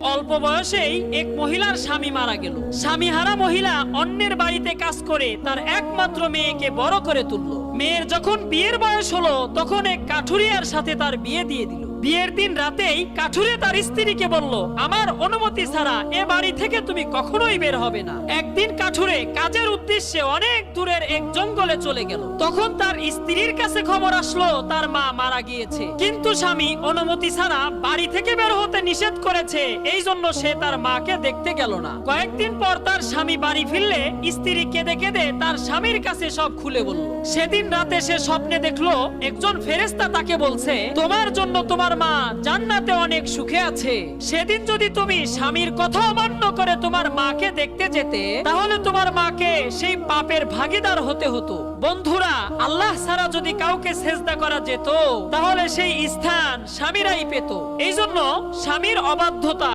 অল্প বয়সেই এক মহিলার স্বামী মারা গেল। স্বামীহারা মহিলা অন্যের বাড়িতে কাজ করে তার একমাত্র মেয়েকে বড় করে তুলল। মেয়ের যখন বিয়ের বয়স হলো তখন এক কাঠুরিয়ার সাথে তার বিয়ে দিয়ে দিল। বিয়ের দিন রাতেই কাঠুরে তার স্ত্রীকে বলল, আমার অনুমতি ছাড়া এ বাড়ি থেকে তুমি কখনোই বের হবে না। একদিন কাঠুরে কাজের উদ্দেশ্যে অনেক দূরের এক জঙ্গলে চলে গেল। তখন তার স্ত্রীর কাছে খবর আসলো তার মা মারা গিয়েছে, কিন্তু স্বামী অনুমতি ছাড়া বাড়ি থেকে বের হতে নিষেধ করেছে, এই জন্য সে তার মাকে দেখতে গেল না। কয়েকদিন পর তার স্বামী বাড়ি ফিরলে স্ত্রী কেঁদে কেঁদে তার স্বামীর কাছে সব খুলে বলল। সেদিন রাতে সে স্বপ্নে দেখলো একজন ফেরেশতা তাকে বলছে, তোমার জন্য তোমার মা জান্নাতে অনেক সুখে আছে। সেদিন যদি তুমি স্বামীর কথা অমান্য করে তোমার মাকে দেখতে যেতে, তাহলে তোমার মাকে সেই পাপের ভাগীদার হতে হতো। বন্ধুরা, আল্লাহ ছাড়া যদি কাউকে সেজদা করা যেত, তাহলে সেই স্থান স্বামীরাই পেত। এই জন্য স্বামীর অবাধ্যতা